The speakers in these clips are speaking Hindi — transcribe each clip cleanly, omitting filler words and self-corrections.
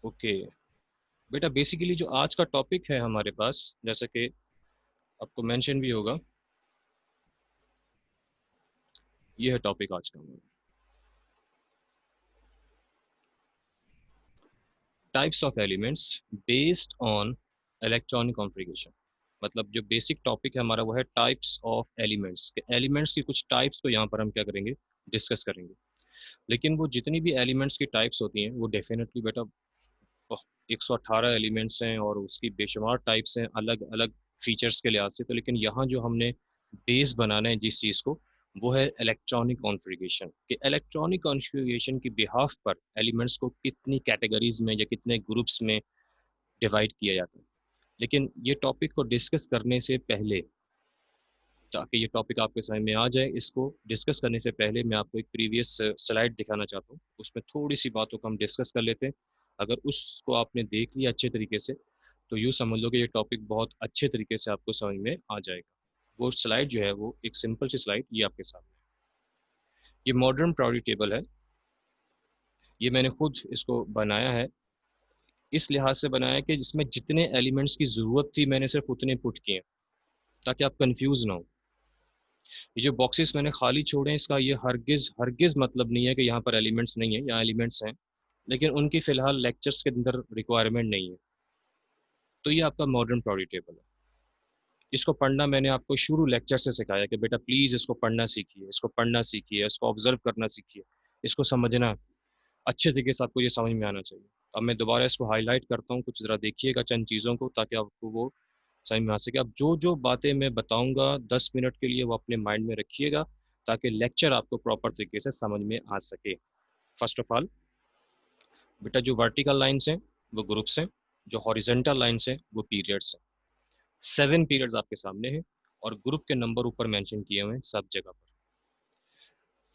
ओके बेटा, बेसिकली जो आज का टॉपिक है हमारे पास, जैसे कि आपको मेंशन भी होगा, ये है टॉपिक आज का हमारा, types of elements based on electronic configuration. मतलब जो बेसिक टॉपिक है हमारा वो है टाइप्स ऑफ एलिमेंट्स, के एलिमेंट्स की कुछ टाइप्स को यहाँ पर हम क्या करेंगे, डिस्कस करेंगे। लेकिन वो जितनी भी एलिमेंट्स की टाइप्स होती हैं वो डेफिनेटली बेटा 118 एलिमेंट्स हैं और उसकी बेशुमार टाइप्स हैं अलग अलग फीचर्स के लिहाज से। तो लेकिन यहाँ जो हमने बेस बनाना है जिस चीज़ को, वो है इलेक्ट्रॉनिक कॉन्फ़िगरेशन। कि इलेक्ट्रॉनिक कॉन्फ़िगरेशन की बिहाफ पर एलिमेंट्स को कितनी कैटेगरीज में या कितने ग्रुप्स में डिवाइड किया जाता है। लेकिन ये टॉपिक को डिस्कस करने से पहले, ताकि ये टॉपिक आपके समझ में आ जाए, इसको डिस्कस करने से पहले मैं आपको एक प्रीवियस स्लाइड दिखाना चाहता हूँ। उसमें थोड़ी सी बातों को हम डिस्कस कर लेते हैं। अगर उसको आपने देख लिया अच्छे तरीके से, तो यूँ समझ लो कि ये टॉपिक बहुत अच्छे तरीके से आपको समझ में आ जाएगा। वो स्लाइड जो है वो एक सिंपल सी स्लाइड ये आपके सामने, ये मॉडर्न प्रायोरिटी टेबल है। ये मैंने खुद इसको बनाया है, इस लिहाज से बनाया कि जिसमें जितने एलिमेंट्स की ज़रूरत थी मैंने सिर्फ उतने पुट किए हैं, ताकि आप कंफ्यूज ना हो। ये जो बॉक्सेस मैंने खाली छोड़े हैं, इसका ये हरगिज हरगिज मतलब नहीं है कि यहाँ पर एलिमेंट्स नहीं है, यहाँ एलिमेंट्स हैं, लेकिन उनकी फ़िलहाल लेक्चर्स के अंदर रिक्वायरमेंट नहीं है। तो ये आपका मॉडर्न प्रायोरिटी टेबल है। इसको पढ़ना मैंने आपको शुरू लेक्चर से सिखाया कि बेटा प्लीज़ इसको पढ़ना सीखिए, इसको पढ़ना सीखिए, इसको ऑब्जर्व करना सीखिए, इसको समझना अच्छे तरीके से, आपको ये समझ में आना चाहिए। अब मैं दोबारा इसको हाईलाइट करता हूँ, कुछ ज़रा देखिएगा चंद चीज़ों को, ताकि आपको वो समझ में आ सके। अब जो जो बातें मैं बताऊंगा 10 मिनट के लिए वो अपने माइंड में रखिएगा, ताकि लेक्चर आपको प्रॉपर तरीके से समझ में आ सके। फर्स्ट ऑफ ऑल बेटा, जो वर्टिकल लाइन्स हैं वो ग्रुप्स हैं, जो हॉरिजेंटल लाइन्स हैं वो पीरियड्स हैं। 7 पीरियड्स आपके सामने हैं और ग्रुप के नंबर ऊपर मेंशन किए हुए हैं सब जगह पर।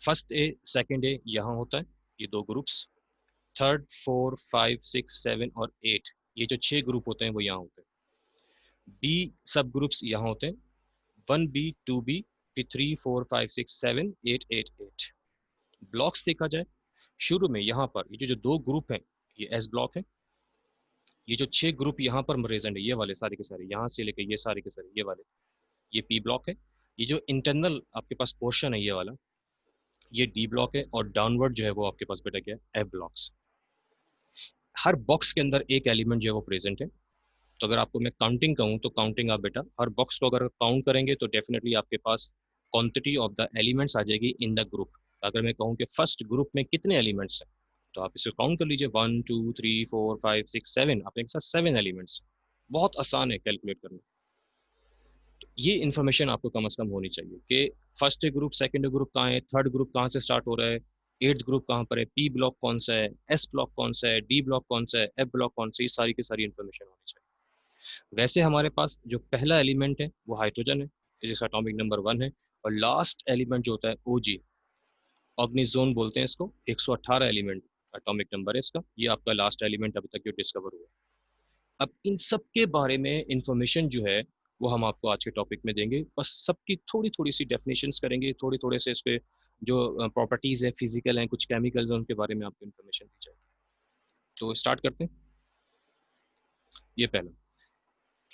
फर्स्ट ए, सेकंड ए यहाँ होता है, ये दो groups. Third, four, five, six, seven और एट, ये जो 6 ग्रुप होते हैं वो यहाँ होते हैं। बी सब ग्रुप्स यहाँ होते हैं, 1B, 2B, फिर 3, 4, 5, 6, 7, 8, 8, 8। ब्लॉक्स देखा जाए, शुरू में यहाँ पर ये जो दो ग्रुप हैं, ये एस ब्लॉक है। ये जो 6 ग्रुप यहाँ पर प्रेजेंट है, ये वाले सारे के सारे, यहाँ से लेकर ये सारे के सारे ये वाले, ये पी ब्लॉक है। ये जो इंटरनल आपके पास पोर्शन है ये वाला, ये डी ब्लॉक है। और डाउनवर्ड जो है वो आपके पास बेटा क्या है, एफ ब्लॉक्स। हर बॉक्स के अंदर एक एलिमेंट जो है वो प्रेजेंट है। तो अगर आपको मैं काउंटिंग कहूँ तो काउंटिंग आप बेटा हर बॉक्स को अगर काउंट करेंगे तो डेफिनेटली आपके पास क्वांटिटी ऑफ द एलिमेंट्स आ जाएगी इन द ग्रुप। अगर मैं कहूँ कि फर्स्ट ग्रुप में कितने एलिमेंट्स हैं, तो आप इसे काउंट कर लीजिए, 1, 2, 3, 4, 5, 6, 7, आपके साथ 7 एलिमेंट्स। बहुत आसान है कैलकुलेट करना। तो ये इन्फॉर्मेशन आपको कम अज़ कम होनी चाहिए कि फर्स्ट ग्रुप सेकंड ग्रुप कहाँ है, थर्ड ग्रुप कहाँ से स्टार्ट हो रहा है, एट्थ ग्रुप कहाँ पर है, पी ब्लॉक कौन सा है, एस ब्लॉक कौन सा है, डी ब्लॉक कौन सा है, एफ ब्लॉक कौन सा है, ये सारी की सारी इन्फॉर्मेशन होनी चाहिए। वैसे हमारे पास जो पहला एलिमेंट है वो हाइड्रोजन है, जिसका अटोमिक नंबर 1 है। और लास्ट एलिमेंट जो होता है ओजी, ऑग्निजोन बोलते हैं इसको, 118 एलिमेंट एटॉमिक नंबर है इसका। ये आपका लास्ट एलिमेंट अभी तक जो डिस्कवर हुआ। अब इन सब के बारे में इंफॉर्मेशन जो है वो हम आपको आज के टॉपिक में देंगे। बस सबकी थोड़ी थोड़ी सी डेफिनेशंस करेंगे, थोड़ी थोड़े से इसके जो प्रॉपर्टीज़ हैं, फिजिकल हैं, कुछ केमिकल्स हैं, उनके बारे में आपको इन्फॉर्मेशन दी जाएगी। तो स्टार्ट करते हैं। ये पहला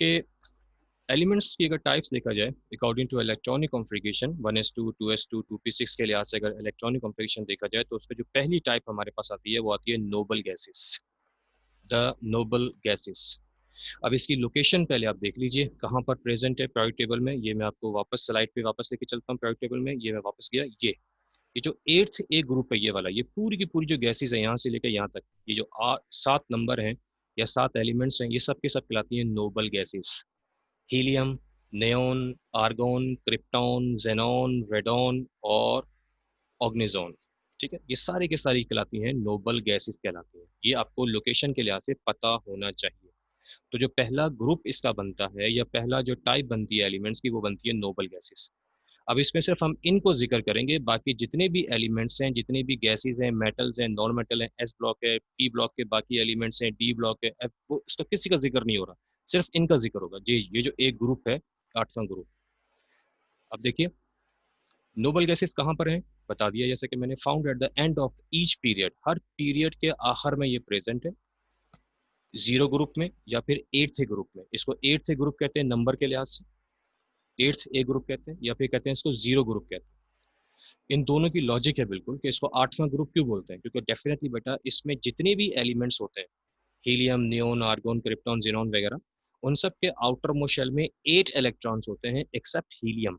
कि एलिमेंट्स की अगर टाइप्स देखा जाए according to electronic configuration 1s2, 2s2, 2p6 के लिहाज से अगर इलेक्ट्रॉनिक कॉन्फ़िगरेशन देखा जाए, तो उसमें जो पहली टाइप हमारे पास आती है वो आती है noble gases. The noble gases. अब इसकी लोकेशन पहले आप देख लीजिए कहाँ पर प्रेजेंट है प्रायोरिटी टेबल में। ये मैं आपको वापस स्लाइड पे वापस लेके चलता हूँ प्रायोरिटी टेबल में। ये मैं वापस गया, ये जो एट्थ ए ग्रुप है ये वाला, ये पूरी की पूरी जो गैसेज है यहाँ से लेकर यहाँ तक, ये जो 7 नंबर हैं या 7 एलिमेंट्स हैं, ये सब के सब कहलाती हैं noble gases. Helium, neon, argon, krypton, xenon, radon और ऑग्निजोन। ठीक है, ये सारी के सारी कहलाती हैं नोबल गैसेस कहलाती हैं। ये आपको लोकेशन के लिहाज से पता होना चाहिए। तो जो पहला ग्रुप इसका बनता है या पहला जो टाइप बनती है एलिमेंट्स की, वो बनती है नोबल गैसेस। अब इसमें सिर्फ हम इनको जिक्र करेंगे, बाकी जितने भी एलिमेंट्स हैं, जितने भी गैसेस हैं, मेटल्स हैं, नॉन मेटल हैं, एस ब्लॉक है, पी ब्लॉक के बाकी एलिमेंट्स हैं, डी ब्लॉक है, एफ, वो इसका किसी का जिक्र नहीं हो रहा, सिर्फ इनका जिक्र होगा जी। ये जो एक ग्रुप है, 8वां ग्रुप। अब देखिए नोबल गैसेस कहाँ पर हैं, बता दिया जैसे कि मैंने, found at the end of each period, her period के आखिर में ये प्रेजेंट है। जीरो ग्रुप में या फिर एट्थ ग्रुप में। इसको एट्थ ग्रुप कहते हैं नंबर के लिहाज से, एट्थ ए ग्रुप कहते हैं, या फिर कहते हैं इसको जीरो ग्रुप कहते हैं। इन दोनों की लॉजिक है बिल्कुल कि इसको आठवां ग्रुप क्यों बोलते हैं, क्योंकि डेफिनेटली बेटा इसमें जितने भी एलिमेंट्स होते हैं, helium, neon, argon, krypton, xenon वगैरह, उन सब के आउटर मोस्ट शेल में 8 इलेक्ट्रॉन्स होते हैं एक्सेप्ट हीलियम।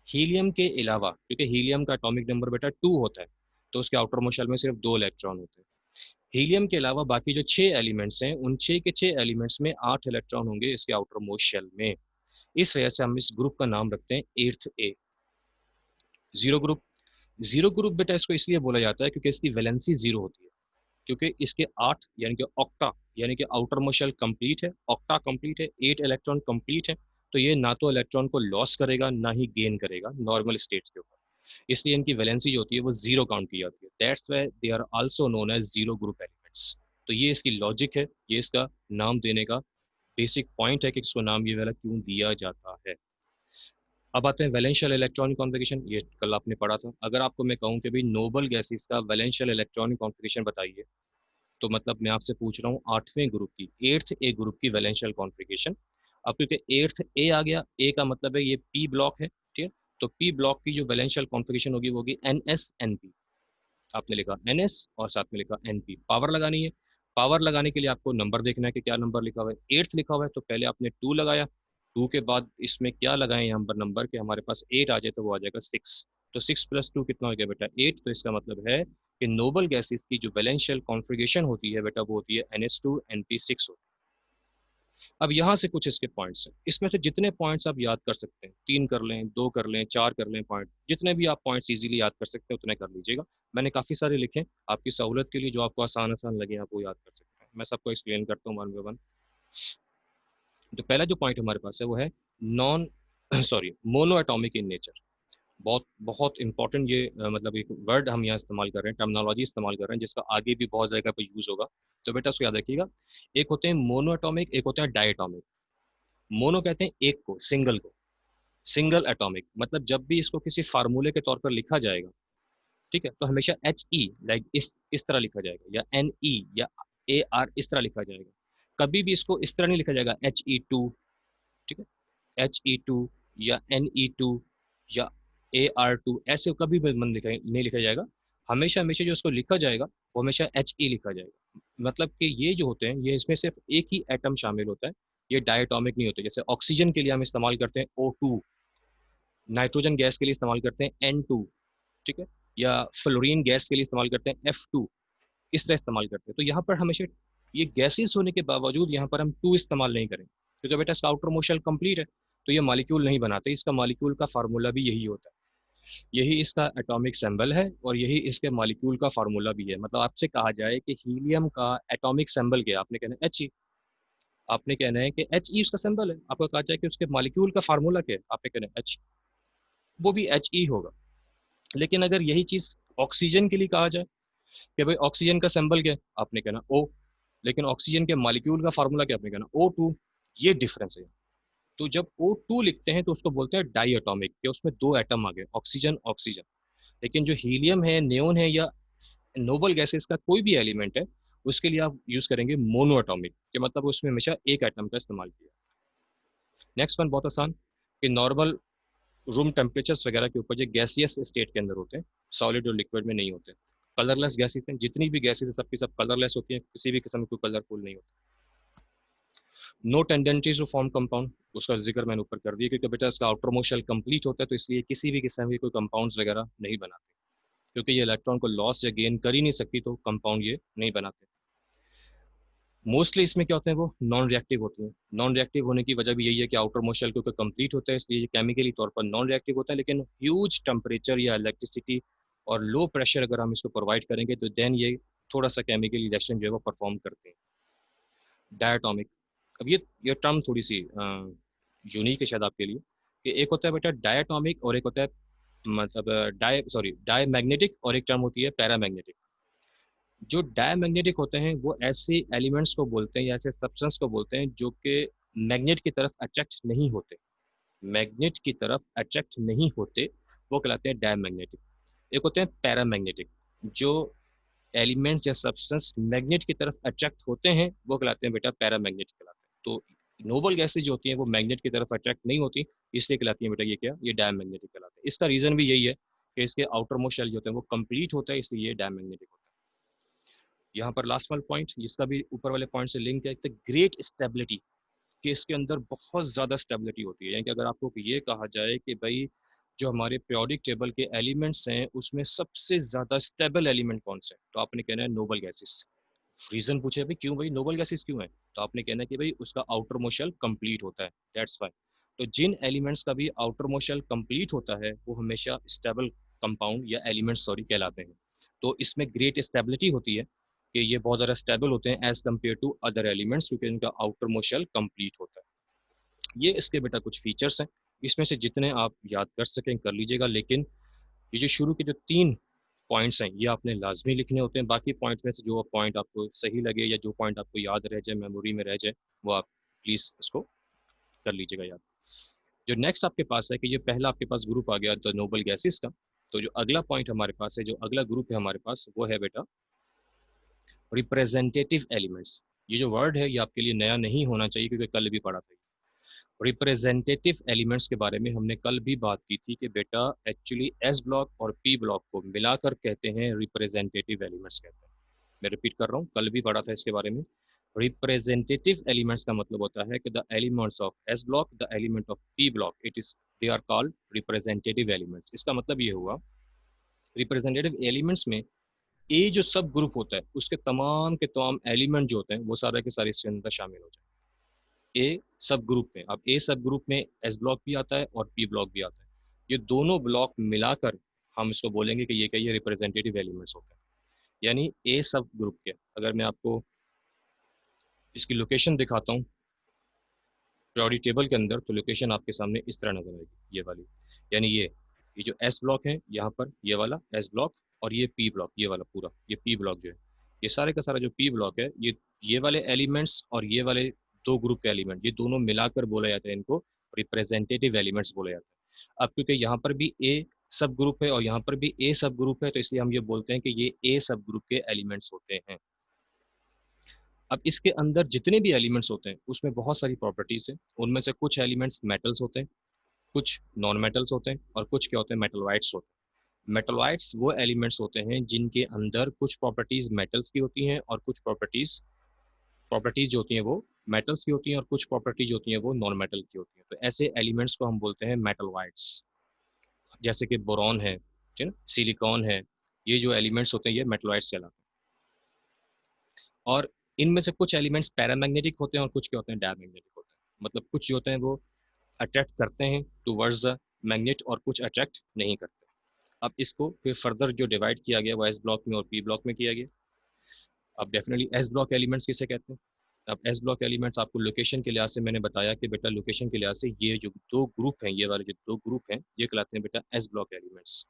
हीलियम के अलावा, क्योंकि हीलियम का एटॉमिक नंबर बेटा 2 होता है, तो उसके आउटर मोस्ट शेल में सिर्फ 2 इलेक्ट्रॉन होते हैं। हीलियम के अलावा बाकी जो 6 एलिमेंट्स हैं, उन 6 के 6 एलिमेंट्स में 8 इलेक्ट्रॉन होंगे इसके आउटर मोस्ट शेल में। इस वजह से हम इस ग्रुप का नाम रखते हैं एर्थ ए। जीरो ग्रुप, जीरो ग्रुप बेटा इसको इसलिए बोला जाता है क्योंकि इसकी वैलेंसी जीरो होती है, क्योंकि इसके 8 यानी कि ऑक्टा, यानी कि आउटर मोस्ट शेल कंप्लीट है, ऑक्टा कंप्लीट है, 8 इलेक्ट्रॉन कंप्लीट है। तो ये ना तो इलेक्ट्रॉन को लॉस करेगा ना ही गेन करेगा नॉर्मल स्टेट के ऊपर, इसलिए इनकी वैलेंसी जो होती है वो जीरो काउंट की जाती है। That's why they are also known as zero group elements. तो ये इसकी लॉजिक है, ये इसका नाम देने का बेसिक पॉइंट है कि इसको नाम ये वाला क्यों दिया जाता है। अब आते हैं वैलेंशियल इलेक्ट्रॉनिक कॉन्फ़िगरेशन, ये कल आपने पढ़ा था। अगर आपको मैं कहूँ कि भाई नोबल गैसेस का वैलेंशियल इलेक्ट्रॉनिक कॉन्फ़िगरेशन बताइए, तो मतलब मैं आपसे पूछ रहा हूँ आठवें ग्रुप की, एट्थ ए ग्रुप की वैलेंशियल कॉन्फ़िगरेशन। अब क्योंकि एट्थ ए आ गया, ए का मतलब है ये पी ब्लॉक है, ठीक है। तो पी ब्लॉक की जो वैलेंशियल कॉन्फ़िगरेशन होगी वो होगी एन एस एन पी। आपने लिखा एन एस और साथ में लिखा एन पी, पावर लगानी है। पावर लगाने के लिए आपको नंबर देखना है कि क्या नंबर लिखा हुआ है। एट्थ लिखा हुआ है तो पहले आपने 2 लगाया, 2 के बाद इसमें क्या लगाएं यहाँ पर नंबर के, हमारे पास 8 आ जाए तो वो आ जाएगा 6। तो 6 + 2 कितना हो गया बेटा 8। तो इसका मतलब है कि नोबल गैसेस की जो वैलेंशियल कॉन्फ़िगरेशन होती है बेटा वो होती है NH2 NP6 होती है। अब यहाँ से कुछ इसके पॉइंट्स हैं, इसमें से जितने पॉइंट्स आप याद कर सकते हैं, 3 कर लें, 2 कर लें, 4 कर लें, पॉइंट जितने भी आप पॉइंट्स इजीली याद कर सकते हैं उतने कर लीजिएगा। मैंने काफ़ी सारे लिखे आपकी सहूलत के लिए, जो आपको आसान आसान लगे आप वो याद कर सकते हैं। मैं सबको एक्सप्लेन करता हूँ वन बाय वन। तो पहला जो पॉइंट हमारे पास है वो है non sorry mono atomic in nature. बहुत बहुत इंपॉर्टेंट ये मतलब एक वर्ड हम यहाँ इस्तेमाल कर रहे हैं, टर्मिनोलॉजी इस्तेमाल कर रहे हैं जिसका आगे भी बहुत जगह पर यूज होगा। तो बेटा उसको याद रखिएगा, एक होते हैं मोनो एटॉमिक, एक होता है डायटोमिक। मोनो कहते हैं एक को, सिंगल को, सिंगल एटॉमिक, मतलब जब भी इसको किसी फार्मूले के तौर पर लिखा जाएगा, ठीक है, तो हमेशा HE लाइक इस तरह लिखा जाएगा, या NE या AR इस तरह लिखा जाएगा। कभी भी इसको इस तरह नहीं लिखा जाएगा HE2, ठीक है, HE2 या NE2 या AR2, ऐसे कभी भी मन लिखा नहीं लिखा जाएगा। हमेशा हमेशा जो इसको लिखा जाएगा वो हमेशा HE लिखा जाएगा। मतलब कि ये जो होते हैं ये इसमें सिर्फ एक ही एटम शामिल होता है, ये डायटोमिक नहीं होते। जैसे ऑक्सीजन के लिए हम इस्तेमाल करते हैं O2, नाइट्रोजन गैस के लिए इस्तेमाल करते हैं N2, ठीक है, या फ्लोरीन गैस के लिए इस्तेमाल करते हैं F2, इस तरह इस्तेमाल करते हैं। तो यहाँ पर हमेशा ये गैसेस होने के बावजूद यहाँ पर हम 2 इस्तेमाल नहीं करें, क्योंकि बेटा इसका आउटर मोशन कंप्लीट है, तो ये मॉलिक्यूल नहीं बनाते। इसका मॉलिक्यूल का फार्मूला भी यही होता है, यही इसका एटॉमिक सिंबल है और यही इसके मॉलिक्यूल का फार्मूला भी है। मतलब आपसे कहा जाए कि हीलियम का एटॉमिक सिंबल क्या है, आपने कहना है He, आपने कहना है कि He उसका सिंबल है। आपको कहा जाए कि उसके मॉलिक्यूल का फार्मूला क्या है, आपने कहना है He, वो भी He होगा। लेकिन अगर यही चीज ऑक्सीजन के लिए कहा जाए कि भाई ऑक्सीजन का सिंबल क्या है, आपने कहना O, लेकिन ऑक्सीजन के मॉलिक्यूल का फार्मूला क्या, आपने कहना O2। ये डिफरेंस है। तो जब O2 लिखते हैं तो उसको बोलते हैं डाई एटॉमिक, कि उसमें 2 एटम आ गए, ऑक्सीजन ऑक्सीजन। लेकिन जो हीलियम है, नियोन है, या नोबल गैसेस का कोई भी एलिमेंट है, उसके लिए आप यूज करेंगे मोनो एटॉमिक, कि मतलब उसमें हमेशा एक एटम का इस्तेमाल किया। नेक्स्ट वन बहुत आसान, कि नॉर्मल रूम टेम्परेचर्स वगैरह के ऊपर जो गैसियस स्टेट के अंदर होते हैं, सॉलिड और लिक्विड में नहीं होते। कलरलेस गैसेस हैं, जितनी भी गैसेस है सबकी सब कलरलेस होती हैं, किसी भी किस्म की कलरफुल नहीं होती। No tendency to form compound, उसका जिक्र मैंने ऊपर कर दिया, क्योंकि बेटा इसका आउटर मोस्ट शेल कंप्लीट होता है, तो इसलिए किसी भी किस्म के कोई कंपाउंड्स वगैरह नहीं बनाते, क्योंकि ये इलेक्ट्रॉन को लॉस या गेन कर ही नहीं सकती, तो कंपाउंड ये नहीं बनाते। मोस्टली इसमें क्या होते हैं, वो नॉन रिएक्टिव होती हैं। नॉन रिएक्टिव होने की वजह भी यही है कि आउटर मोस्ट शेल क्योंकि कंप्लीट होता है, इसलिए ये केमिकली तौर पर नॉन रिएक्टिव होता है। लेकिन ह्यूज टेम्परेचर या इलेक्ट्रिसिटी और लो प्रेशर अगर हम इसको प्रोवाइड करेंगे तो देन ये थोड़ा सा केमिकल रिएक्शन जो है वो परफॉर्म करते हैं। डायटोमिक, अब ये टर्म थोड़ी सी यूनिक है शायद आपके लिए, कि एक होता है बेटा डायटोमिक और एक होता है मतलब डाई मैग्नेटिक, और एक टर्म होती है पैरामैग्नेटिक। जो डायमैग्नेटिक होते हैं वो ऐसे एलिमेंट्स को बोलते हैं या ऐसे सब्सटेंस को बोलते हैं जो कि मैग्नेट की तरफ अट्रैक्ट नहीं होते, मैग्नेट की तरफ अट्रैक्ट नहीं होते, वो कहलाते हैं डायमैग्नेटिक। एक होते हैं पैरामैग्नेटिक, जो एलिमेंट्स या सब्सटेंस मैग्नेट की तरफ अट्रैक्ट होते हैं वो कहलाते हैं बेटा पैरामैग्नेटिक कहलाते हैं। तो नोबल गैसेज जो होती हैं वो मैग्नेट की तरफ अट्रैक्ट नहीं होती, इसलिए कहलाती हैं बेटा ये क्या, ये डैम मैग्नेटिक कहलाते हैं। इसका रीजन भी यही है कि इसके आउटर मोस्ट शेल जो होते हैं वो कंप्लीट होता है, इसलिए ये डैम मैग्नेटिक होता है। यहाँ पर लास्ट वाला पॉइंट जिसका भी ऊपर वाले पॉइंट से लिंक है, ग्रेट स्टेबिलिटी, कि इसके अंदर बहुत ज़्यादा स्टेबिलिटी होती है। यानी कि अगर आपको ये कहा जाए कि भाई जो हमारे पीरियोडिक टेबल के एलिमेंट्स हैं उसमें सबसे ज़्यादा स्टेबल एलिमेंट कौन सा है, तो आपने कहना है नोबल गैसेस। रीजन पूछे भाई क्यों, भाई नोबल गैसेस क्यों है, तो आपने कहना है कि भाई उसका आउटर मोस्ट शेल कंप्लीट होता है, दैट्स वाई। तो जिन एलिमेंट्स का भी आउटर मोस्ट शेल कंप्लीट होता है वो हमेशा स्टेबल कंपाउंड या एलिमेंट्स सॉरी कहलाते हैं। तो इसमें ग्रेट स्टेबिलिटी होती है कि ये बहुत ज़्यादा स्टेबल होते हैं as compare to other elements, क्योंकि इनका आउटर मोस्ट शेल कंप्लीट होता है। ये इसके बेटा कुछ फीचर्स हैं, इसमें से जितने आप याद कर सकें कर लीजिएगा, लेकिन ये जो शुरू के जो 3 पॉइंट्स हैं ये आपने लाजमी लिखने होते हैं। बाकी पॉइंट में से जो पॉइंट आपको सही लगे या जो पॉइंट आपको याद रह जाए, मेमोरी में रह जाए, वो आप प्लीज़ उसको कर लीजिएगा याद। जो नेक्स्ट आपके पास है कि ये पहला आपके पास ग्रुप आ गया द नोबल गैसेस का, तो जो अगला पॉइंट हमारे पास है, जो अगला ग्रुप है हमारे पास, वो है बेटा रिप्रेजेंटेटिव एलिमेंट्स। ये जो वर्ड है ये आपके लिए नया नहीं होना चाहिए क्योंकि कल भी पढ़ा था। रिप्रेजेंटेटिव एलिमेंट्स के बारे में हमने कल भी बात की थी कि बेटा एक्चुअली एस ब्लॉक और पी ब्लॉक को मिलाकर कहते हैं रिप्रेजेंटेटिव एलिमेंट्स कहते हैं। मैं रिपीट कर रहा हूँ, कल भी पढ़ा था इसके बारे में। रिप्रेजेंटेटिव एलिमेंट्स का मतलब होता है कि the elements of S block, the element of P block, it is they are called representative elements. इसका मतलब ये हुआ रिप्रेजेंटेटिव एलिमेंट्स में ए जो सब ग्रुप होता है उसके तमाम के तमाम एलिमेंट जो होते हैं वो सारे के सारे इसके अंदर शामिल हो जाए ए सब ग्रुप में। अब ए सब ग्रुप में एस ब्लॉक भी आता है और पी ब्लॉक भी आता है, ये दोनों ब्लॉक मिलाकर हम इसको बोलेंगे कि ये क्या, ये रिप्रेजेंटेटिव एलिमेंट्स होते हैं। यानी ए सब ग्रुप के, अगर मैं आपको इसकी लोकेशन दिखाता हूँ पीरियोडिक टेबल के अंदर, तो लोकेशन आपके सामने इस तरह नजर आएगी ये वाली। यानी ये जो एस ब्लॉक है यहाँ पर ये वाला एस ब्लॉक, और ये पी ब्लॉक ये वाला पूरा, ये पी ब्लॉक जो है, ये सारे का सारा जो पी ब्लॉक है, ये वाले एलिमेंट्स और ये वाले दो ग्रुप के एलिमेंट, ये दोनों मिलाकर बोला जाता है, इनको रिप्रेजेंटेटिव एलिमेंट्स बोला जाता है। अब क्योंकि यहाँ पर भी ए सब ग्रुप है और यहाँ पर भी ए सब ग्रुप है, तो इसलिए हम ये बोलते हैं कि ये ए सब ग्रुप के एलिमेंट्स होते हैं। अब इसके अंदर जितने भी एलिमेंट्स होते हैं उसमें बहुत सारी प्रॉपर्टीज हैं, उनमें से कुछ एलिमेंट्स मेटल्स होते हैं, कुछ नॉन मेटल्स होते हैं, और कुछ क्या होते हैं, मेटलवाइड्स होते हैं। मेटलवाइड्स वो एलिमेंट्स होते हैं जिनके अंदर कुछ प्रॉपर्टीज मेटल्स की होती हैं और कुछ प्रॉपर्टीज जो होती हैं वो मेटल्स की होती हैं, और कुछ प्रॉपर्टीज होती हैं वो नॉन मेटल की होती हैं। तो ऐसे एलिमेंट्स को हम बोलते हैं मेटलवाइड्स, जैसे कि बोरॉन है, ठीक है, सिलिकॉन है, ये जो एलिमेंट्स होते हैं ये मेटलवाइड्स कहलाते हैं। और इनमें से कुछ एलिमेंट्स पैरामैग्नेटिक होते हैं और कुछ क्या होते हैं, डायमैग्नेटिक होते हैं। मतलब कुछ जो होते हैं वो अट्रैक्ट करते हैं टूवर्ड्स द मैग्नेट और कुछ अट्रैक्ट नहीं करते। अब इसको फिर फर्दर जो डिवाइड किया गया वो एस ब्लॉक में और पी ब्लॉक में किया गया। अब डेफिनेटली एस ब्लॉक एलिमेंट्स किसे कहते हैं। अब एस ब्लॉक एलिमेंट्स आपको लोकेशन के लिहाज से मैंने बताया कि बेटा लोकेशन के लिहाज से ये जो दो ग्रुप हैं, ये वाले जो दो ग्रुप हैं ये कहलाते हैं बेटा एस ब्लॉक एलिमेंट्स।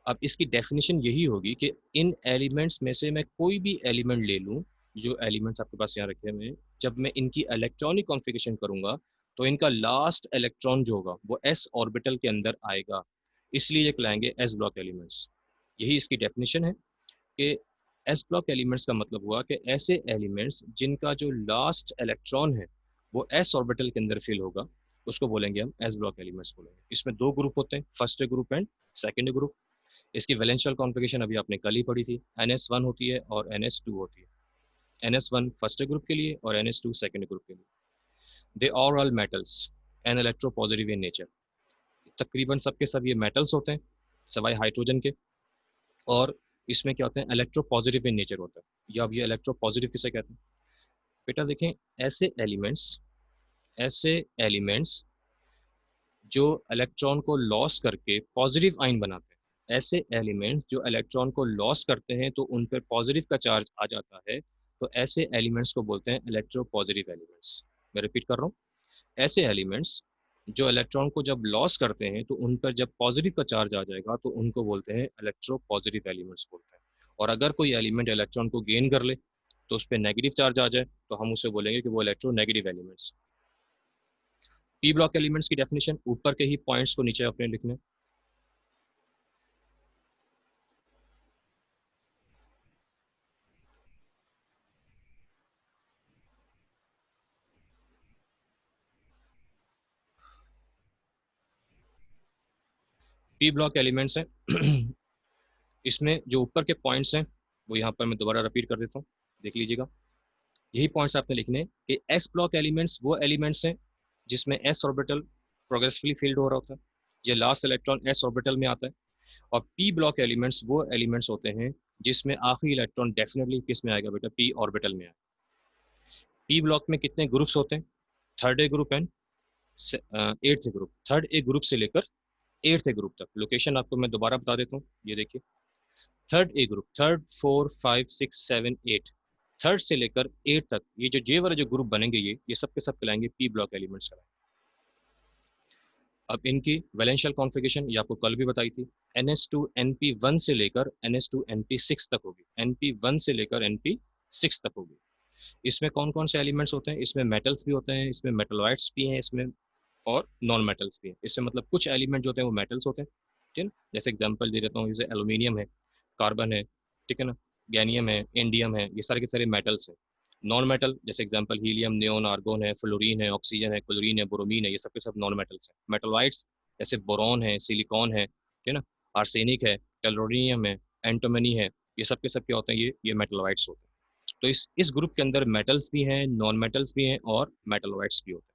अब इसकी डेफिनेशन यही होगी कि इन एलिमेंट्स में से मैं कोई भी एलिमेंट ले लूँ, जो एलिमेंट्स आपके पास यहाँ रखे हुए हैं, जब मैं इनकी इलेक्ट्रॉनिक कॉन्फ़िगरेशन करूंगा तो इनका लास्ट इलेक्ट्रॉन जो होगा वो एस ऑर्बिटल के अंदर आएगा, इसलिए ये कहलाएंगे एस ब्लॉक एलिमेंट्स। यही इसकी डेफिनेशन है कि एस ब्लॉक एलिमेंट्स का मतलब हुआ कि ऐसे एलिमेंट्स जिनका जो लास्ट इलेक्ट्रॉन है वो एस ऑर्बिटल के अंदर फिल होगा, उसको बोलेंगे हम एस ब्लॉक एलिमेंट्स बोलेंगे। इसमें दो ग्रुप होते हैं, first group and second group. इसकी वैलेंशियल कॉन्फ़िगरेशन अभी आपने कल ही पढ़ी थी, NS1 होती है और NS2 होती है। NS1 फर्स्ट ग्रुप के लिए और NS2 सेकंड ग्रुप के लिए। They are all metals and electropositive in nature. तकरीबन सबके सब ये मेटल्स होते हैं सवाए हाइड्रोजन के, और इसमें क्या होते हैं, इलेक्ट्रोपॉजिटिव इन नेचर होता है। या अब ये इलेक्ट्रोपॉजिटिव किसे कहते हैं, बेटा देखें, ऐसे एलिमेंट्स जो इलेक्ट्रॉन को लॉस करके पॉजिटिव आइन बनाते हैं, ऐसे एलिमेंट्स जो इलेक्ट्रॉन को लॉस करते हैं तो उन पर पॉजिटिव का चार्ज आ जाता है, तो ऐसे एलिमेंट्स को बोलते हैं इलेक्ट्रो पॉजिटिव एलिमेंट्स। मैं रिपीट कर रहा हूँ, ऐसे एलिमेंट्स जो इलेक्ट्रॉन को जब लॉस करते हैं तो उन पर जब पॉजिटिव का चार्ज आ जाएगा तो उनको बोलते हैं इलेक्ट्रो पॉजिटिव एलिमेंट्स बोलते हैं। और अगर कोई एलिमेंट इलेक्ट्रॉन को गेन कर ले तो उस पर नेगेटिव चार्ज आ जाए तो हम उसे बोलेंगे कि वो electro negative elements. P block elements की डेफिनेशन ऊपर के ही पॉइंट्स को नीचे अपने लिखने। पी ब्लॉक एलिमेंट्स हैं इसमें जो ऊपर के पॉइंट्स हैं वो यहाँ पर मैं दोबारा रिपीट कर देता हूँ, देख लीजिएगा। यही पॉइंट्स आपने लिखने हैं कि एस ब्लॉक एलिमेंट्स वो एलिमेंट्स हैं जिसमें एस ऑर्बिटल प्रोग्रेसिवली फील्ड हो रहा होता है, ये लास्ट इलेक्ट्रॉन एस ऑर्बिटल में आता है। और पी ब्लॉक एलिमेंट्स वो एलिमेंट्स होते हैं जिसमें आखिरी इलेक्ट्रॉन डेफिनेटली किस में आएगा बेटा, पी ऑर्बिटल में आएगा। पी ब्लॉक में कितने ग्रुप्स होते हैं, third A group and eighth group, third A group से लेकर एट्थ ए ग्रुप तक। लोकेशन आपको मैं दोबारा बता देता हूँ, ये देखिए third A group, third 4 5 6 7 8, third से लेकर एट तक ये जो जे वाले जो ग्रुप बनेंगे ये सब के सब कहलाएंगे पी ब्लॉक एलिमेंट्स कहलाएंगे। अब इनकी वैलेंशियल कॉन्फ़िगरेशन ये आपको कल भी बताई थी, NH2 NP1 से लेकर NH2 NP6 तक होगी, NP1 से लेकर NP6 तक होगी। इसमें कौन कौन से एलिमेंट्स होते हैं, इसमें मेटल्स भी होते हैं, इसमें मेटलॉइड्स भी हैं इसमें, और नॉन मेटल्स भी हैं। इसमें मतलब कुछ एलिमेंट जो होते हैं वो मेटल्स होते हैं, ठीक है ना। जैसे एग्जांपल दे देता हूँ, जैसे एल्यूमिनियम है, कार्बन है, ठीक है ना, गैनियम है, इंडियम है, ये सारे के सारे मेटल्स हैं। नॉन मेटल जैसे एग्जांपल हीलियम, नियोन, आर्गोन है, फ्लोरीन है, ऑक्सीजन है, क्लोरीन है, ब्रोमीन है, ये सब के सब नॉन मेटल्स हैं। मेटलॉइड्स जैसे बोरॉन है, सिलिकॉन है, ठीक है ना, आर्सेनिक है, टेलोनियम है, एंटोमनी है, ये सब के सब क्या होते हैं, ये मेटलॉइड्स होते हैं। तो इस ग्रुप के अंदर मेटल्स भी हैं, नॉन मेटल्स भी हैं और मेटलॉइड्स भी होते हैं।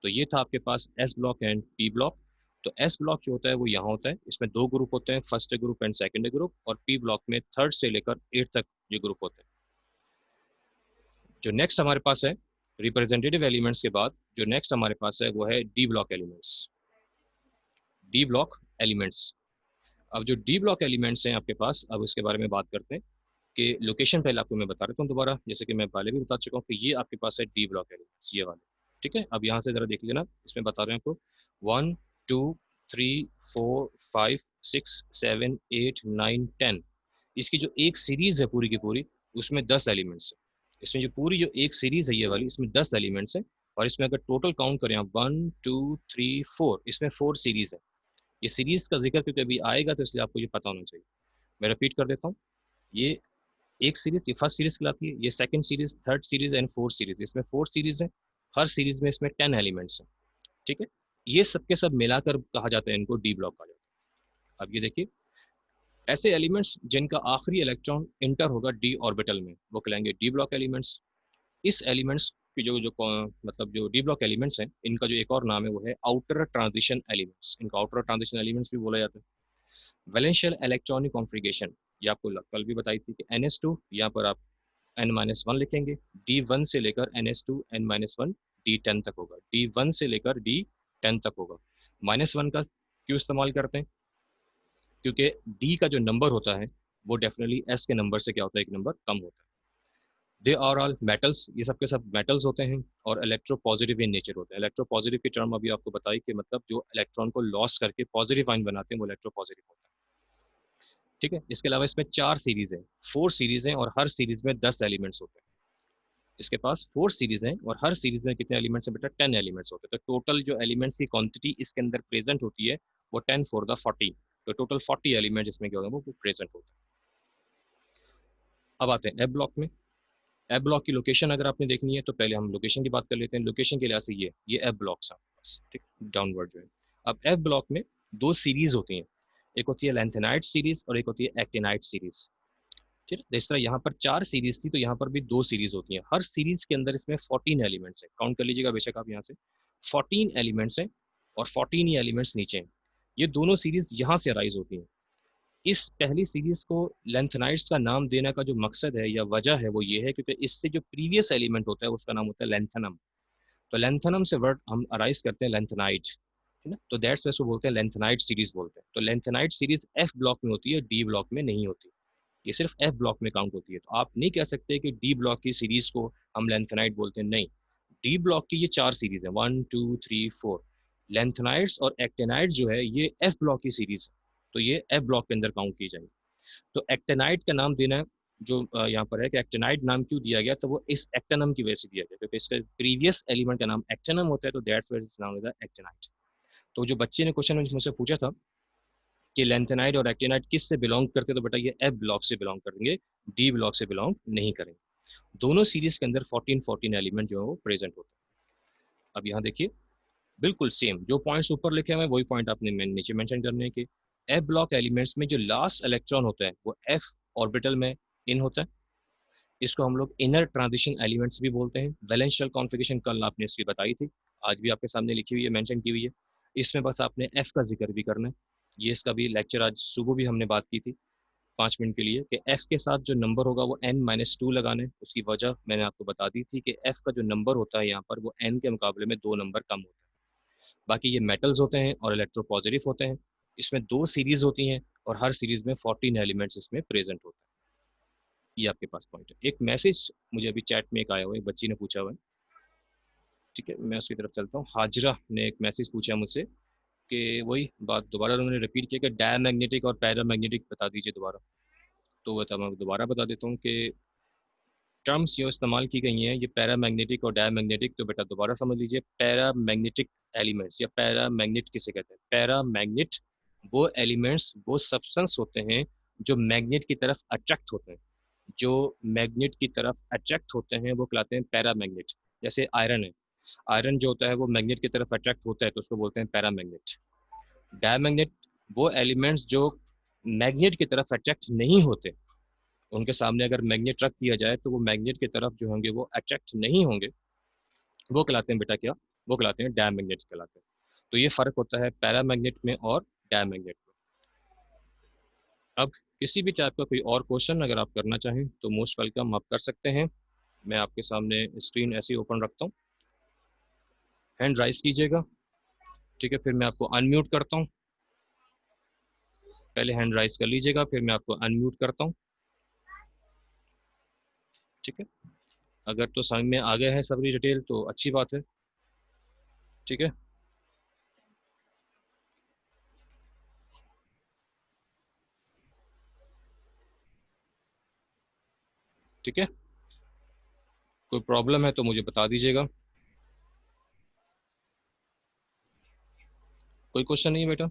तो ये था आपके पास s block and p block. तो एस ब्लॉक जो होता है वो यहाँ होता है, इसमें दो ग्रुप होते हैं, first group and second group, और पी ब्लॉक में थर्ड से लेकर एट तक ये ग्रुप होते हैं। जो नेक्स्ट हमारे पास है रिप्रेजेंटेटिव एलिमेंट्स के बाद जो नेक्स्ट हमारे पास है वो है D block elements. D block elements, अब जो डी ब्लॉक एलिमेंट्स हैं आपके पास, अब इसके बारे में बात करते हैं कि लोकेशन पहले आपको मैं बता देता हूँ दोबारा, जैसे कि मैं पहले भी बता चुका हूँ कि ये आपके पास है डी ब्लॉक एलिमेंट्स, ये वाले, ठीक है। अब यहाँ से जरा देख लेना, इसमें बता रहे हैं आपको 1 2 3 4 5 6 7 8 9 10, इसकी जो एक सीरीज है पूरी की पूरी, उसमें 10 एलिमेंट्स है। इसमें जो पूरी जो एक सीरीज है ये वाली, इसमें 10 एलिमेंट्स हैं। और इसमें अगर टोटल काउंट करें आप 1 2 3 4, इसमें 4 सीरीज है। ये सीरीज का जिक्र क्योंकि अभी आएगा तो इसलिए आपको ये पता होना चाहिए। मैं रिपीट कर देता हूँ, ये एक सीरीज, ये फर्स्ट सीरीज कहलाती है, ये second series, third series and fourth series, इसमें 4 सीरीज है। हर सीरीज में इसमें 10 एलिमेंट्स हैं, ठीक है। ये सब के सब मिलाकर कहा जाता है, इनको डी ब्लॉक कहा जाता है। अब ये देखिए, ऐसे एलिमेंट्स जिनका आखिरी इलेक्ट्रॉन इंटर होगा डी ऑर्बिटल में वो कहलाएंगे डी ब्लॉक एलिमेंट्स। इस एलिमेंट्स की जो जो मतलब जो डी ब्लॉक एलिमेंट्स हैं, इनका जो एक और नाम है वो है आउटर ट्रांजिशन एलिमेंट्स, इनको आउटर ट्रांजिशन एलिमेंट्स भी बोला जाता है। वैलेंशियल इलेक्ट्रॉनिक कॉन्फ़िगरेशन, ये आपको कल भी बताई थी कि NH2 यहाँ पर आप N-1 लिखेंगे, D1 से लेकर NH2 N-1 D10 तक होगा, D1 से लेकर D10 तक होगा। -1 का क्यों इस्तेमाल करते हैं, क्योंकि D का जो नंबर होता है वो डेफिनेटली S के नंबर से क्या होता है, एक नंबर कम होता है। दे आर ऑल मेटल्स, ये सब के सब मेटल्स होते हैं और इलेक्ट्रो पॉजिटिव इन नेचर होते हैं। इलेक्ट्रो पॉजिटिव की टर्म अभी आपको बताई कि मतलब जो इलेक्ट्रॉन को लॉस करके पॉजिटिव आइन बनाते हैं वो इलेक्ट्रो पॉजिटिव होता है, ठीक है। इसके अलावा इसमें 4 सीरीज है, 4 सीरीज हैं और हर सीरीज में 10 एलिमेंट्स होते हैं। इसके पास 4 सीरीज हैं और हर सीरीज में कितने एलिमेंट्स हैं बेटा, 10 एलिमेंट्स होते हैं। तो टोटल जो एलिमेंट्स की क्वांटिटी इसके अंदर प्रेजेंट होती है वो 10 4 द 40, तो टोटल 40 एलिमेंट इसमें क्या होगा वो प्रेजेंट होते हैं। अब आते हैं एफ ब्लॉक में। एफ ब्लॉक की लोकेशन अगर आपने देखनी है तो पहले हम लोकेशन की बात कर लेते हैं। लोकेशन के लिहाज से ये एफ ब्लॉक्स हैं बस, ठीक, डाउनवर्ड जो है। अब एफ ब्लॉक में दो सीरीज होती हैं, एक होती है लेंथेनाइट सीरीज और एक होती है एक्टिनाइट सीरीज, ठीक है। जिस तरह यहाँ पर 4 सीरीज थी तो यहाँ पर भी 2 सीरीज होती हैं। हर सीरीज के अंदर इसमें 14 एलिमेंट्स हैं, काउंट कर लीजिएगा बेशक आप यहाँ से, 14 एलिमेंट्स हैं और 14 ही एलिमेंट्स नीचे हैं। ये दोनों सीरीज यहाँ से अराइज होती हैं। इस पहली सीरीज को लेंथेनाइट्स का नाम देने का जो मकसद है या वजह है वो ये है क्योंकि इससे जो प्रीवियस एलिमेंट होता है उसका नाम होता है लेंथनम। तो लेंथनम से वर्ड हम अराइज करते हैं लेंथनाइट, है ना, तो दैट्स वैसे बोलते हैं लेंथनाइट सीरीज बोलते हैं। तो लेंथनाइट सीरीज एफ ब्लॉक में होती है, डी ब्लॉक में नहीं होती, ये सिर्फ एफ ब्लॉक में काउंट होती है। तो आप नहीं कह सकते कि डी ब्लॉक की सीरीज को हम लेंथनाइट बोलते हैं, नहीं। डी ब्लॉक की ये 4 सीरीज है, 1 2 3 4। लेंथनाइट्स और एक्टेनाइट जो है ये एफ ब्लॉक की सीरीज है, तो ये एफ ब्लॉक के अंदर काउंट की जाएगी। तो एक्टेनाइट का नाम देना जो यहाँ पर है कि एक्टेनाइट नाम क्यों दिया गया, तो वो इस एक्टेनम की वजह से दिया गया क्योंकि इसका प्रीवियस एलिमेंट का नाम एक्टेनम होता है, तो दैट्स व्हाई इट्स नाम इज एक्टेनाइट। तो जो बच्चे ने क्वेश्चन मुझसे पूछा था कि लेंथेनाइट और एक्टिनाइट किस से बिलोंग करते हैं, तो बेटा ये एफ ब्लॉक से बिलोंग करेंगे, डी ब्लॉक से बिलोंग नहीं करेंगे। दोनों सीरीज के अंदर 14 एलिमेंट जो है वो प्रेजेंट होते हैं। अब यहाँ देखिए बिल्कुल सेम जो पॉइंट्स ऊपर लिखे हुए हैं वही पॉइंट आपने नीचे मेंशन करने के। एफ ब्लॉक एलिमेंट्स में जो लास्ट इलेक्ट्रॉन होता है वो एफ ऑर्बिटल में इन होता है। इसको हम लोग इनर ट्रांजिशन एलिमेंट्स भी बोलते हैं। वैलेंस शेल कॉन्फ़िगरेशन कल आपने इसकी बताई थी, आज भी आपके सामने लिखी हुई है, मेंशन की हुई है। इसमें बस आपने एफ का जिक्र भी करना है। ये इसका भी लेक्चर आज सुबह भी हमने बात की थी 5 मिनट के लिए कि एफ के साथ जो नंबर होगा वो n-2 लगाना है। उसकी वजह मैंने आपको बता दी थी कि एफ का जो नंबर होता है यहाँ पर वो n के मुकाबले में 2 नंबर कम होता है। बाकी ये मेटल्स होते हैं और इलेक्ट्रोपॉजिटिव होते हैं। इसमें 2 सीरीज होती हैं और हर सीरीज में 14 एलिमेंट्स इसमें प्रेजेंट होते हैं। ये आपके पास पॉइंट है। एक मैसेज मुझे अभी चैट में एक आया हुआ है, एक बच्ची ने पूछा हुआ है, ठीक है, मैं उसकी तरफ चलता हूँ। हाजरा ने एक मैसेज पूछा मुझसे कि वही बात दोबारा उन्होंने रिपीट किया कि डायमैग्नेटिक और पैरामैग्नेटिक बता दीजिए दोबारा। तो वह मैं दोबारा बता देता हूँ कि टर्म्स जो इस्तेमाल की गई हैं ये पैरामैग्नेटिक और डायमैग्नेटिक, तो बेटा दोबारा समझ लीजिए। पैरामैग्नेटिक एलिमेंट्स या पैरामैग्नेट किसे कहते हैं? पैरामैग्नेट वो एलिमेंट्स, वो सब्सटेंस होते हैं जो मैग्नेट की तरफ अट्रैक्ट होते हैं। जो मैग्नेट की तरफ अट्रैक्ट होते हैं वो कहलाते हैं पैरामैग्नेट। जैसे आयरन है, आयरन जो होता है वो मैग्नेट की तरफ अट्रैक्ट होता है तो उसको बोलते हैं पैरामैग्नेट। डायमैग्नेट वो एलिमेंट्स जो मैग्नेट की तरफ अट्रैक्ट नहीं होते, उनके सामने अगर मैग्नेट रख दिया जाए तो वो मैग्नेट की तरफ जो होंगे वो अट्रैक्ट नहीं होंगे, वो कहलाते हैं बेटा क्या? वो कहलाते हैं डायमैग्नेट कहलाते हैं। तो ये फर्क होता है पैरामैग्नेट में और डायमैग्नेट में। अब किसी भी टाइप का कोई और क्वेश्चन अगर आप करना चाहें तो मोस्ट वेलकम, आप कर सकते हैं। मैं आपके सामने स्क्रीन ऐसे ही ओपन रखता हूँ, हैंड राइज कीजिएगा, ठीक है, फिर मैं आपको अनम्यूट करता हूँ। पहले हैंड राइज कर लीजिएगा, फिर मैं आपको अनम्यूट करता हूँ, ठीक है। अगर तो समझ में आ गया है सारी डिटेल तो अच्छी बात है, ठीक है। ठीक है, कोई प्रॉब्लम है तो मुझे बता दीजिएगा। कोई क्वेश्चन नहीं है बेटा?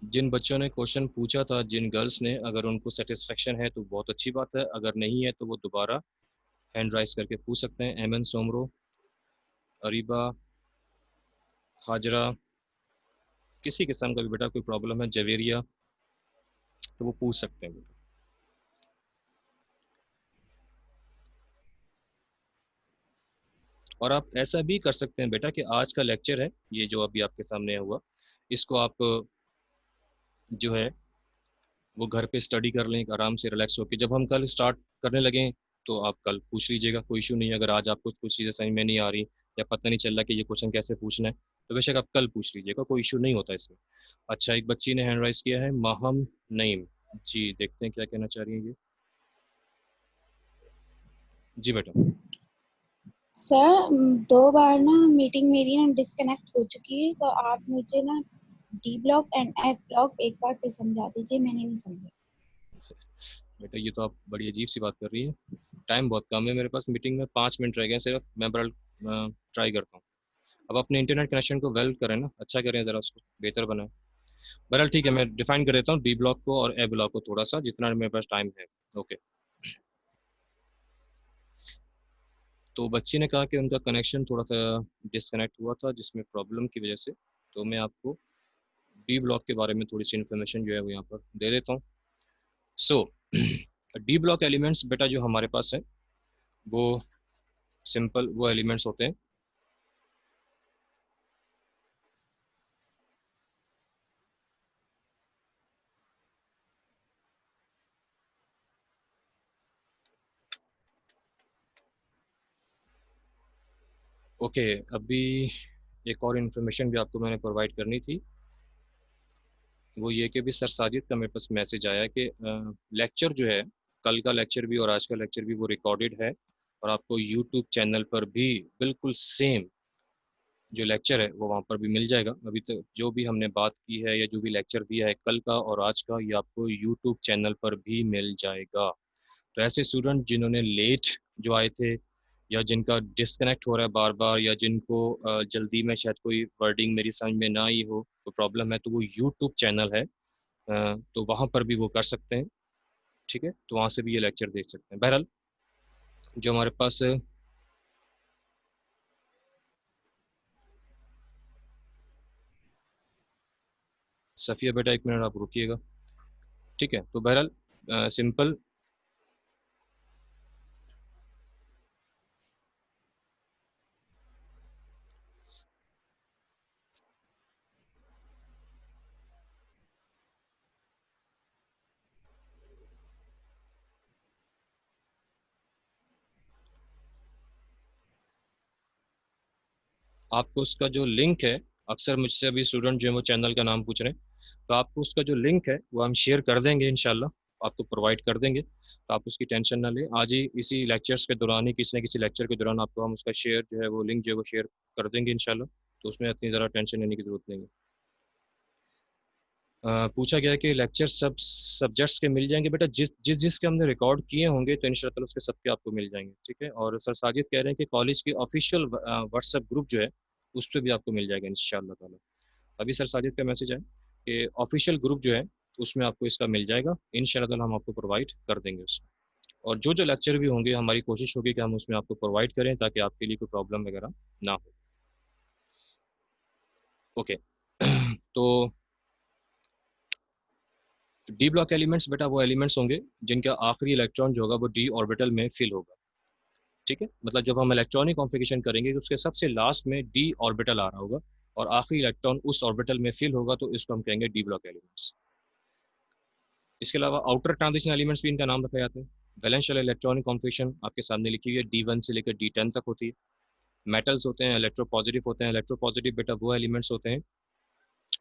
जिन बच्चों ने क्वेश्चन पूछा था, जिन गर्ल्स ने, अगर उनको सेटिस्फेक्शन है तो बहुत अच्छी बात है, अगर नहीं है तो वो दोबारा हैंड राइज करके पूछ सकते हैं। एम एन सोमरो, अरीबा, हाजरा, किसी किस्म का भी बेटा कोई प्रॉब्लम है, जवेरिया, तो वो पूछ सकते हैं बेटा। और आप ऐसा भी कर सकते हैं बेटा कि आज का लेक्चर है ये जो अभी आपके सामने हुआ, इसको आप जो है वो घर पे स्टडी कर लें आराम से रिलैक्स होकर। जब हम कल स्टार्ट करने लगें तो आप कल पूछ लीजिएगा, कोई इशू नहीं है। अगर आज आपको कुछ चीज़ें समझ में नहीं आ रही या पता नहीं चल रहा कि ये क्वेश्चन कैसे पूछना है तो बेशक आप कल पूछ लीजिएगा, कोई इशू नहीं होता इसमें। अच्छा, एक बच्ची ने हैंड राइज किया है, माहम नईम जी, देखते हैं क्या कहना चाह रही है ये। जी बेटा। सर, 2 बार ना मीटिंग मेरी ना डिस्कनेक्ट हो चुकी है, तो आप मुझे ना D block and F block एक बार फिर समझा दीजिए, मैंने नहीं समझा। बेटा ये तो आप बड़ी अजीब सी बात कर रही है, टाइम बहुत कम है मेरे पास, मीटिंग में 5 मिनट रह गए सिर्फ। मैं बड़ा ट्राई करता हूँ। अब अपने इंटरनेट कनेक्शन को वेल करें ना, अच्छा करें, ज़रा उसको बेहतर बनाएं। बहरहाल ठीक है, मैं डिफाइन कर देता हूँ डी ब्लॉक को और ए ब्लॉक को थोड़ा सा, जितना मेरे पास टाइम है। ओके। तो बच्चे ने कहा कि उनका कनेक्शन थोड़ा सा डिसकनेक्ट हुआ था जिसमें प्रॉब्लम की वजह से, तो मैं आपको डी ब्लॉक के बारे में थोड़ी सी इन्फॉर्मेशन जो है वो यहाँ पर दे देता हूँ। सो डी ब्लॉक एलिमेंट्स बेटा जो हमारे पास है वो सिंपल वो एलिमेंट्स होते हैं। ओके, अभी एक और इन्फॉर्मेशन भी आपको मैंने प्रोवाइड करनी थी, वो ये कि भी सर साजिद का मेरे पास मैसेज आया कि लेक्चर जो है, कल का लेक्चर भी और आज का लेक्चर भी वो रिकॉर्डेड है और आपको यूट्यूब चैनल पर भी बिल्कुल सेम जो लेक्चर है वो वहाँ पर भी मिल जाएगा। अभी तक जो भी हमने बात की है या जो भी लेक्चर दिया है कल का और आज का, ये आपको यूट्यूब चैनल पर भी मिल जाएगा। तो ऐसे स्टूडेंट जिन्होंने लेट जो आए थे या जिनका डिस्कनेक्ट हो रहा है बार बार, या जिनको जल्दी में शायद कोई वर्डिंग मेरी समझ में ना आई हो, तो प्रॉब्लम है, तो वो यूट्यूब चैनल है, तो वहाँ पर भी वो कर सकते हैं। ठीक है, तो वहाँ से भी ये लेक्चर देख सकते हैं। बहरहाल जो हमारे पास सफ़िया बेटा, एक मिनट आप रुकिएगा। ठीक है, तो बहरहाल सिंपल आपको उसका जो लिंक है, अक्सर मुझसे अभी स्टूडेंट जो है वो चैनल का नाम पूछ रहे हैं, तो आपको उसका जो लिंक है वो हम शेयर कर देंगे इंशाल्लाह, आपको प्रोवाइड कर देंगे, तो आप उसकी टेंशन ना लें। आज ही इसी लेक्चर्स के दौरान ही, किसी न किसी लेक्चर के दौरान आपको हम उसका शेयर जो है वो लिंक जो है वो शेयर कर देंगे इंशाल्लाह, तो उसमें इतनी ज़्यादा टेंशन लेने की ज़रूरत नहीं है। पूछा गया कि लेक्चर सब सब्जेक्ट्स के मिल जाएंगे बेटा, जिसके हमने रिकॉर्ड किए होंगे तो इंशाल्लाह उसके सबके आपको मिल जाएंगे। ठीक है, और सर साजिद कह रहे हैं कि कॉलेज की ऑफिशियल व्हाट्सएप ग्रुप जो है उस पर भी आपको मिल जाएगा इंशाल्लाह ताला। अभी सर साजिद का मैसेज है कि ऑफिशियल ग्रुप जो है उसमें आपको इसका मिल जाएगा इंशाल्लाह ताला, हम आपको प्रोवाइड कर देंगे उसमें। और जो जो लेक्चर भी होंगे हमारी कोशिश होगी कि हम उसमें आपको प्रोवाइड करें ताकि आपके लिए कोई प्रॉब्लम वगैरह ना हो। ओके तो डी ब्लॉक एलिमेंट्स बेटा वो एलिमेंट्स होंगे जिनका आखिरी इलेक्ट्रॉन जो होगा वो डी ऑर्बिटल में फिल होगा। ठीक है, मतलब जब हम इलेक्ट्रॉनिक कॉन्फ़िगरेशन करेंगे तो उसके सबसे लास्ट में डी ऑर्बिटल आ रहा होगा और आखिरी इलेक्ट्रॉन उस ऑर्बिटल में फिल होगा, तो इसको हम कहेंगे डी ब्लॉक एलिमेंट्स। इसके अलावा आउटर ट्रांजिशन एलिमेंट्स भी इनका नाम रखा जाता है। वैलेंशियल इलेक्ट्रॉनिक कॉन्फ़िगरेशन आपके सामने लिखी हुई है, D1 से लेकर D10 तक होती है। मेटल्स होते हैं, इलेक्ट्रोपॉजिटिव होते हैं। इलेक्ट्रोपॉजिटिव बेटा वो एलिमेंट्स होते हैं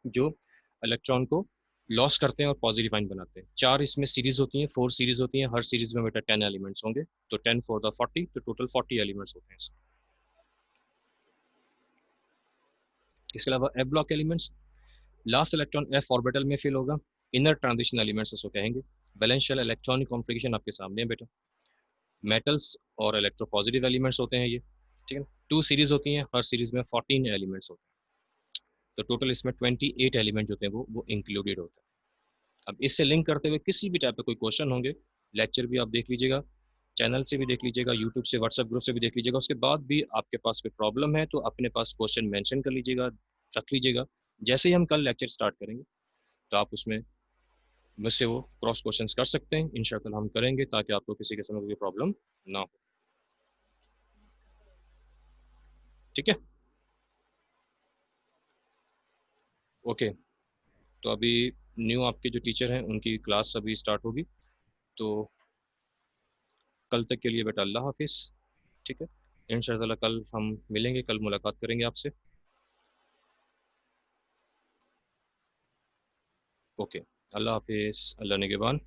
जो इलेक्ट्रॉन को लॉस करते हैं और पॉजिटिव आइन बनाते हैं। चार इसमें सीरीज होती हैं, 4 सीरीज होती हैं, हर सीरीज में बेटा 10 एलिमेंट्स होंगे, तो 10 फोर द 40, तो टोटल 40 एलिमेंट्स होते हैं इसमें। इसके अलावा F block elements, last electron F orbital में फिल होगा, इनर ट्रांजिशन एलिमेंट्स इसको कहेंगे। वैलेंशियल इलेक्ट्रॉनिक कॉन्फ़िगरेशन आपके सामने है बेटा, मेटल्स और इलेक्ट्रोपॉजिटिव एलिमेंट्स होते हैं ये। ठीक है, 2 सीरीज होती हैं, हर सीरीज में 14 एलिमेंट्स होते हैं, तो टोटल इसमें 28 एलिमेंट होते हैं वो इंक्लूडेड होते हैं। अब इससे लिंक करते हुए किसी भी टाइप का कोई क्वेश्चन होंगे, लेक्चर भी आप देख लीजिएगा, चैनल से भी देख लीजिएगा, यूट्यूब से, व्हाट्सएप ग्रुप से भी देख लीजिएगा। उसके बाद भी आपके पास कोई प्रॉब्लम है तो अपने पास क्वेश्चन मेंशन कर लीजिएगा, रख लीजिएगा। जैसे ही हम कल लेक्चर स्टार्ट करेंगे तो आप उसमें मुझसे वो क्रॉस क्वेश्चंस कर सकते हैं, इंशाल्लाह हम करेंगे ताकि आपको किसी किस्म की प्रॉब्लम ना हो। ठीक है, ओके। तो अभी न्यू आपके जो टीचर हैं उनकी क्लास अभी स्टार्ट होगी, तो कल तक के लिए बेटा अल्लाह हाफिज़। ठीक है, इंशाल्लाह कल हम मिलेंगे, कल मुलाकात करेंगे आपसे। ओके, अल्लाह हाफिज़, अल्लाह निगहबान।